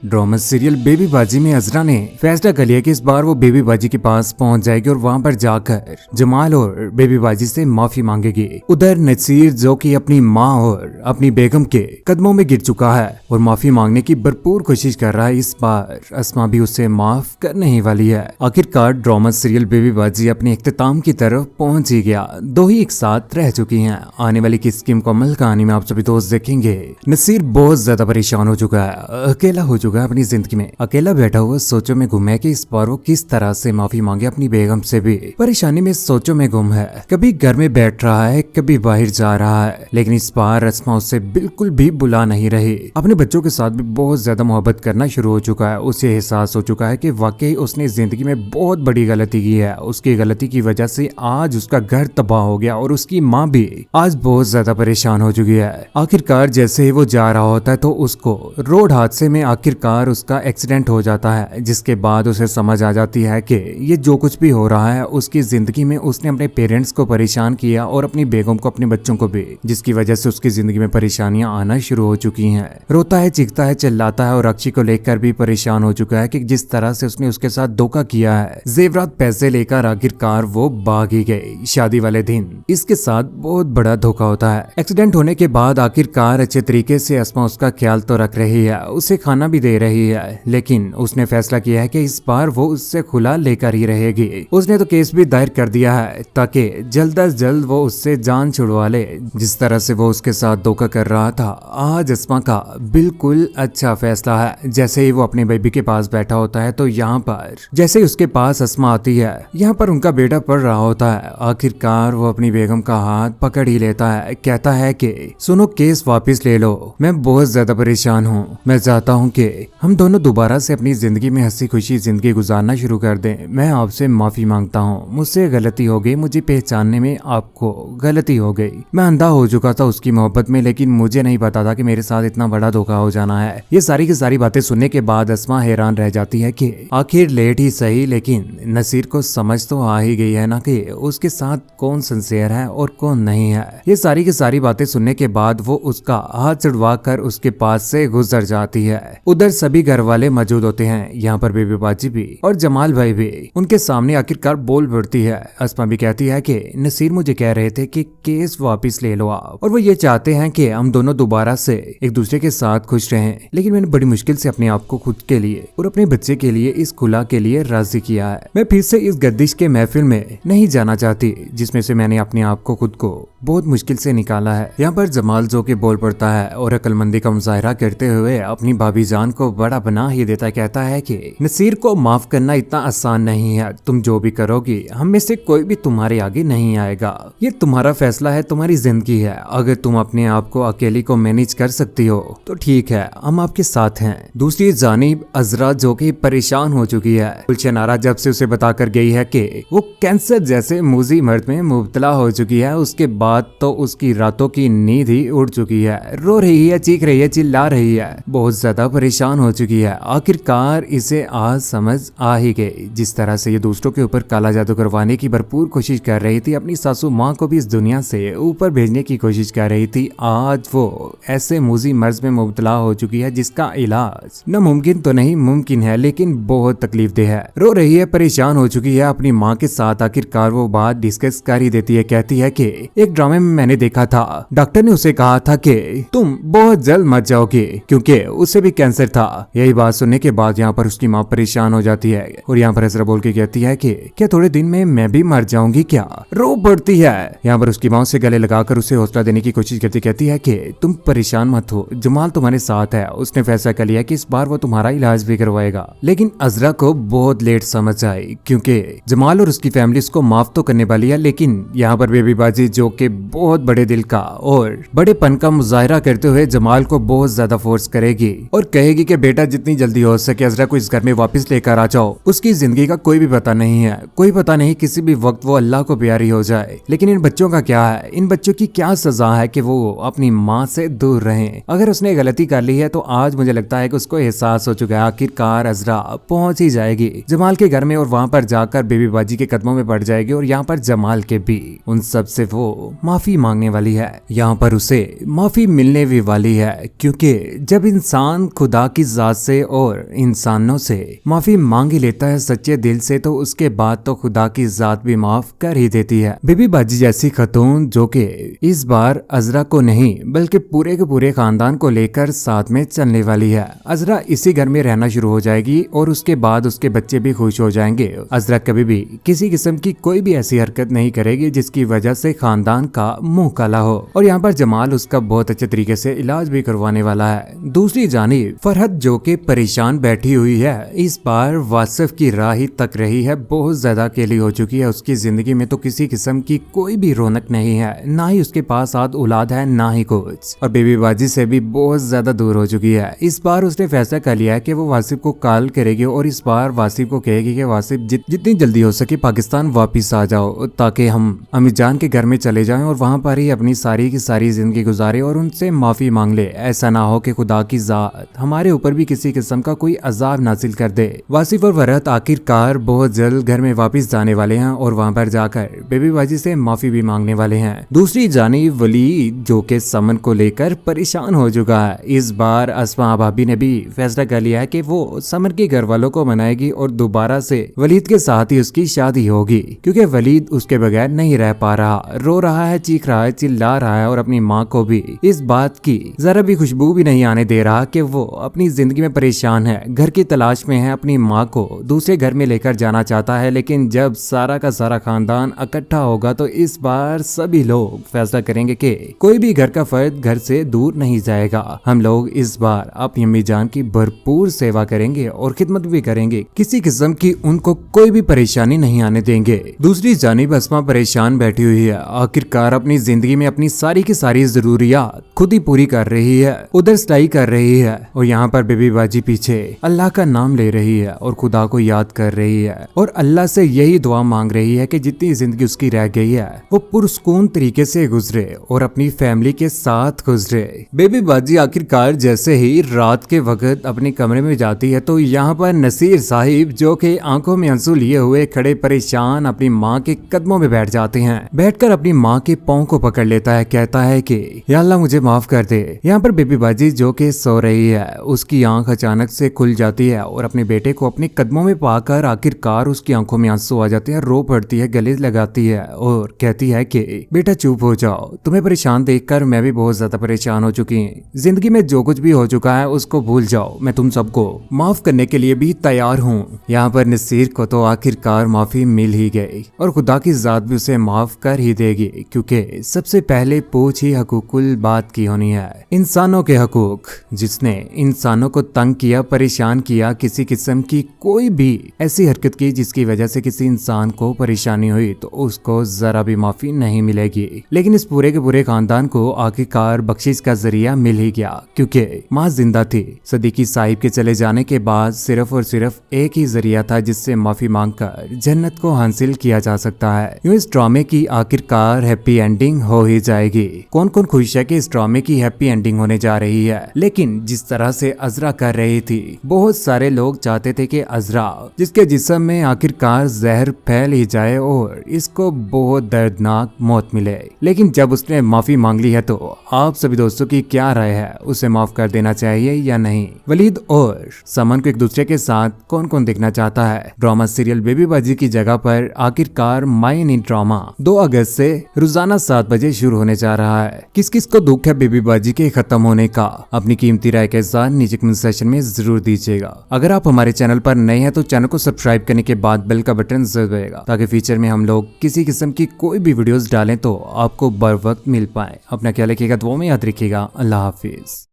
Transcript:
Drama serial baby बाजी में अजरा ने फैसला कर लिया कि इस बार वो बेबी बाजी के पास पहुंच जाएगी और वहां पर जाकर जमाल और बेबी बाजी से माफी मांगेगी। उधर नसीर जो कि अपनी माँ और अपनी बेगम के कदमों में गिर चुका है और माफी मांगने की भरपूर कोशिश कर रहा है। इस बार अस्मा भी उसे माफ करने ही वाली है। आखिरकार ड्रामा सीरियल बेबी बाजी अपने इख्तिताम की तरफ पहुंच ही गया। दो ही एक साथ रह चुकी हैं। आने वाली किसकी मुकम्मल कहानी में आप सभी दोस्त देखेंगे। नसीर बहुत ज्यादा परेशान हो चुका है, अकेला हो चुका है अपनी जिंदगी में। अकेला बैठा हुआ सोचों में गुम है कि इस बार वो किस तरह से माफी मांगे अपनी बेगम से भी। परेशानी में सोचों में गुम है, कभी घर में बैठ रहा है कभी बाहर जा रहा है, लेकिन इस बार अस्मा उससे बिल्कुल भी बुला नहीं रही। अपने बच्चों के साथ भी बहुत ज्यादा मोहब्बत करना शुरू हो चुका है। उसे एहसास हो चुका है कि वाकई उसने जिंदगी में बहुत बड़ी गलती की है। उसकी गलती की वजह से आज उसका घर तबाह हो गया और उसकी माँ भी आज बहुत ज्यादा परेशान हो चुकी है। आखिरकार जैसे ही वो जा रहा होता है तो उसको रोड हादसे में आखिरकार उसका एक्सीडेंट हो जाता है, जिसके बाद उसे समझ आ जाती है कि ये जो कुछ भी हो रहा है उसकी जिंदगी में उसने अपने पेरेंट्स को परेशान किया और अपनी बेगम को, अपने बच्चों को भी, जिसकी वजह से उसकी जिंदगी में परेशानियां आना शुरू हो चुकी हैं। रोता है, चीखता है, चिल्लाता है और अक्षी को लेकर भी परेशान हो चुका है कि जिस तरह से उसने उसके साथ धोखा किया है। जेवरात पैसे लेकर आखिरकार वो भाग ही गई शादी वाले दिन। इसके साथ बहुत बड़ा धोखा होता है। एक्सीडेंट होने के बाद आखिरकार अच्छे तरीके से अस्मा उसका ख्याल तो रख रही है, उसे खाना भी दे रही है, लेकिन उसने फैसला किया है कि इस बार वो उससे खुला लेकर ही रहेगी। उसने तो केस भी दायर कर दिया है ताकि जल्द अज जल्द वो उससे जान छुड़वा ले। जिस तरह से वो उसके साथ धोखा कर रहा था, आज अस्मा का बिल्कुल अच्छा फैसला है। जैसे ही वो अपने बेबी के पास बैठा होता है तो यहाँ पर जैसे ही उसके पास अस्मा आती है, यहाँ पर उनका बेटा पढ़ रहा होता है। आखिरकार वो अपनी बेगम का हाथ पकड़ ही लेता है, कहता है कि सुनो, केस वापस ले लो, मैं बहुत ज्यादा परेशान हूँ। मैं चाहता हूँ कि हम दोनों दोबारा से अपनी जिंदगी में हंसी खुशी जिंदगी गुजारना शुरू कर दें। मैं आपसे माफी मांगता हूँ, मुझसे गलती हो गई, मुझे पहचानने में आपको गलती हो गई। मैं अंधा हो चुका था उसकी मोहब्बत में, लेकिन मुझे नहीं पता था कि मेरे साथ इतना बड़ा धोखा हो जाना है। ये सारी की सारी बातें सुनने के बाद अस्मा हैरान रह जाती है कि आखिर लेट ही सही, लेकिन नसीर को समझ तो आ ही गई है ना कि उसके साथ कौन सिंसियर है और कौन नहीं है। ये सारी की सारी बातें सुनने के बाद वो उसका हाथ चढ़वा कर उसके पास से गुजर जाती है। उधर सभी घर वाले मौजूद होते हैं, यहाँ पर बेबी बाजी भी और जमाल भाई भी। उनके सामने आखिरकार बोल पड़ती है। अस्मा भी कहती है कि नसीर मुझे कह रहे थे कि केस वापस ले लो आप, और वो ये चाहते हैं कि हम दोनों दोबारा से एक दूसरे के साथ खुश रहें, लेकिन मैंने बड़ी मुश्किल से अपने आप को खुद के लिए और अपने बच्चे के लिए इस खुला के लिए राजी किया है। मैं फिर से इस गर्दिश के महफिल में नहीं जाना चाहती जिसमें से मैंने अपने आप को खुद को बहुत मुश्किल से निकाला है। यहाँ पर जमाल जो के बोल पड़ता है और अक्लमंदी का मुजाहरा करते हुए अपनी भाभी जान को बड़ा बना ही देता, कहता है कि नसीर को माफ करना इतना आसान नहीं है। तुम जो भी करोगी हम में से कोई भी तुम्हारे आगे नहीं आएगा। ये तुम्हारा फैसला है, तुम्हारी जिंदगी है। अगर तुम अपने आप को अकेली को मैनेज कर सकती हो तो ठीक है, हम आपके साथ हैं। दूसरी जानिब अजरा जो कि परेशान हो चुकी है। गुलशन आरा जब से उसे बताकर गई है कि वो कैंसर जैसे मूजी मर्द में मुब्तला हो चुकी है, उसके बाद तो उसकी रातों की नींद ही उड़ चुकी है। रो रही है, चीख रही है, चिल्ला रही है, बहुत ज्यादा परेशान हो चुकी है। आखिरकार इसे आज समझ आ ही गई। जिस तरह से ये दूसरों के ऊपर काला जादू करवाने की भरपूर कोशिश कर रही थी, अपनी सासू माँ को भी इस दुनिया से ऊपर भेजने की कोशिश कर रही थी, आज वो ऐसे मूजी मर्ज में मुब्तला हो चुकी है जिसका इलाज नामुमकिन तो नहीं, मुमकिन है, लेकिन बहुत तकलीफदेह है। रो रही है, परेशान हो चुकी है अपनी माँ के साथ। आखिरकार वो बात डिस्कस कर ही देती है। कहती है कि एक ड्रामे में मैंने देखा था, डॉक्टर ने उसे कहा था कि तुम बहुत जल्द मर जाओगे क्योंकि उसे भी कैंसर था। यही बात सुनने के बाद यहाँ पर उसकी माँ परेशान हो जाती है और यहाँ पर असरा बोल के कहती है कि क्या थोड़े दिन में मैं भी मर जाऊंगी क्या? रो पड़ती है। यहाँ पर उसकी माँ से गले लगाकर उसे हौसला देने की कोशिश करती, कहती है कि तुम परेशान मत हो, जमाल तुम्हारे साथ है। उसने फैसला कर लिया कि इस बार वो तुम्हारा इलाज भी करवाएगा। लेकिन अजरा को बहुत लेट समझ आई क्योंकि जमाल और उसकी फैमिली उसको माफ तो करने वाली है, लेकिन यहाँ पर बेबी बाजी जो कि बहुत बड़े दिल का और बड़ेपन का मुजाहरा करते हुए जमाल को बहुत ज्यादा फोर्स करेगी और कहेगी कि बेटा जितनी जल्दी हो सके अजरा को इस घर में वापस लेकर आ जाओ। उसकी जिंदगी का कोई भी पता नहीं है, कोई पता नहीं, किसी भी वक्त वो अल्लाह को प्यारी हो जाए। लेकिन इन बच्चों का क्या है? इन बच्चों की क्या सजा है कि वो अपनी माँ से दूर रहें? अगर उसने गलती कर ली है तो आज मुझे लगता है कि उसको एहसास हो चुका है। आखिरकार अजरा पहुंच ही जाएगी जमाल के घर में और वहां पर जाकर बेबी बाजी के कदमों में पड़ जाएगी और यहाँ पर जमाल के भी उन सब से वो माफी मांगने वाली है। यहाँ पर उसे माफी मिलने भी वाली है क्योंकि जब इंसान खुदा की जात से और इंसानों से माफी मांग ही लेता है सच्चे दिल से, तो उसके बाद तो खुदा की जात भी माफ कर ही देती है। बीबी बाजी जैसी खतून जो कि इस बार अजरा को नहीं बल्कि पूरे के पूरे खानदान को लेकर साथ में चलने वाली है। अजरा इसी घर में रहना शुरू हो जाएगी और उसके बाद उसके बच्चे भी खुश हो जाएंगे। अजरा कभी भी किसी किस्म की कोई भी ऐसी हरकत नहीं करेगी जिसकी वजह से खानदान का मुंह काला हो। और यहाँ पर जमाल उसका बहुत अच्छे तरीके से इलाज भी करवाने वाला है। दूसरी जानिब फरहत जो कि परेशान बैठी हुई है, इस बार वासिफ की राह ही तक रही है। बहुत ज्यादा अकेली हो चुकी है। उसकी जिंदगी में तो किसी किस्म की कोई भी रौनक नहीं है, ना ही उसके पास साथ औलाद है, ना ही कुछ। और बेबी बाजी से भी बहुत ज्यादा दूर हो चुकी है। इस बार उसने फैसला कर लिया है कि वो वासिफ को कॉल करेगी और इस बार वासिफ को कहेगी कि वासिफ जितनी जल्दी हो सके पाकिस्तान वापिस आ जाओ, ताकि हम अम्मी जान के घर में चले जाएं और वहां पर ही अपनी सारी की सारी जिंदगी गुजारे और उनसे माफी मांग ले। ऐसा ना हो कि खुदा की जात हमारे ऊपर भी किसी किस्म का कोई अजाब नाजिल कर दे। वासिफ और फरहत आखिरकार बहुत जल्द घर में वापस जाने वाले हैं और वहां पर जाकर बेबी बाजी से माफी भी मांगने वाले हैं। दूसरी जानिब वली जो के समन को लेकर परेशान हो चुका है। इस बार अस्मा भाभी ने भी फैसला कर लिया है कि वो समन के घर वालों को मनाएगी और दोबारा से वलीद के साथ ही उसकी शादी होगी, क्योंकि वलीद उसके बगैर नहीं रह पा रहा। रो रहा है, चीख रहा है, चिल्ला रहा है और अपनी माँ को भी इस बात की जरा भी खुशबू भी नहीं आने दे रहा कि वो अपनी जिंदगी में परेशान है, घर की तलाश में है, अपनी माँ को दूसरे घर में लेकर जाना चाहता है। लेकिन जब सारा का सारा खानदान इकट्ठा होगा तो इस बार सभी लोग फैसला करेंगे कि कोई भी घर का फर्द घर से दूर नहीं जाएगा। हम लोग इस बार अपनी अम्मी जान की भरपूर सेवा करेंगे और खिदमत भी करेंगे, किसी किस्म की उनको कोई भी परेशानी नहीं आने देंगे। दूसरी जानिब अस्मा परेशान बैठी हुई है। आखिरकार अपनी जिंदगी में अपनी सारी की सारी जरूरियात खुद ही पूरी कर रही है, उधर सिलाई कर रही है और यहाँ पर बेबी बाजी पीछे अल्लाह का नाम ले रही है और खुदा को याद कर रही है और अल्लाह से यही दुआ मांग रही है कि जितनी जिंदगी उसकी रह गई है वो पुरसकून तरीके से गुजरे और अपनी फैमिली के साथ गुजरे। बेबी बाजी आखिरकार जैसे ही रात के वक्त अपने कमरे में जाती है तो यहाँ पर नसीर साहिब जो कि आंखों में आंसू लिए हुए खड़े परेशान अपनी माँ के कदमों में बैठ जाते हैं। बैठकर अपनी माँ के पाँव को पकड़ लेता है, कहता है कि या अल्लाह मुझे माफ कर दे। यहाँ पर बेबी बाजी जो कि सो रही है, उसकी आंख अचानक से खुल जाती है और अपने बेटे को अपने कदमों में पाकर आखिरकार उसकी आंखों में आंसू आ जाते हैं। रो पड़ती है, गले लगाती है और कहती है कि बेटा चुप हो जाओ, तुम्हें परेशान देखकर मैं भी बहुत ज्यादा परेशान हो चुकी हूँ। जिंदगी में जो कुछ भी हो चुका है उसको भूल जाओ, मैं तुम सबको माफ करने के लिए भी तैयार हूँ। यहाँ पर नसीर को तो आखिरकार माफी मिल ही गई और खुदा की जात भी उसे माफ कर ही देगी, क्योंकि सबसे पहले पूछ ही हकूकुल बात की होनी है, इंसानों के हकूक। जिसने इंसानों को तंग किया, परेशान किया, किसी किस्म की कोई भी ऐसी हरकत की जिसकी वजह से किसी इंसान को परेशानी हुई, तो उसको जरा भी माफी नहीं मिलेगी। लेकिन इस पूरे के पूरे खानदान को आखिरकार बख्शिश का जरिया मिल ही गया, क्योंकि माँ जिंदा थी। सदीकी साहिब के चले जाने के बाद सिर्फ और सिर्फ एक ही जरिया था जिससे माफी मांगकर जन्नत को हासिल किया जा सकता है। यूं इस ड्रामे की आखिरकार हैप्पी एंडिंग हो ही जाएगी। कौन कौन खुश है कि इस ड्रामे की हैप्पी एंडिंग होने जा रही है। लेकिन जिस तरह से अजरा कर रही थी, बहुत सारे लोग चाहते थे कि अजरा जिसके जिस्म में आखिरकार जहर फैल ही जाए और इसको बहुत दर्दनाक मौत मिले। लेकिन जब उसने माफी मांग ली है तो आप सभी दोस्तों की क्या राय है, उसे माफ कर देना चाहिए या नहीं। वलीद और समन को एक दूसरे के साथ कौन कौन देखना चाहता है। ड्रामा सीरियल बेबी बाजी की जगह पर आखिरकार माई नी ड्रामा 2 अगस्त से रोजाना 7 बजे शुरू होने जा रहा है। किस किस को दुख है बेबी बाजी के खत्म होने का, अपनी कीमती राय के साथ नीचे कमेंट सेक्शन में जरूर दीजिएगा। अगर आप हमारे चैनल पर नए हैं तो चैनल को सब्सक्राइब करने के बाद बेल का बटन जरूर दबाइएगा, ताकि फ्यूचर में हम लोग किसी किस्म की कोई भी वीडियोस डालें तो आपको बर वक्त मिल पाए। अपना ख्याल रखिएगा, दुआ में याद रखिएगा। अल्लाह हाफिज।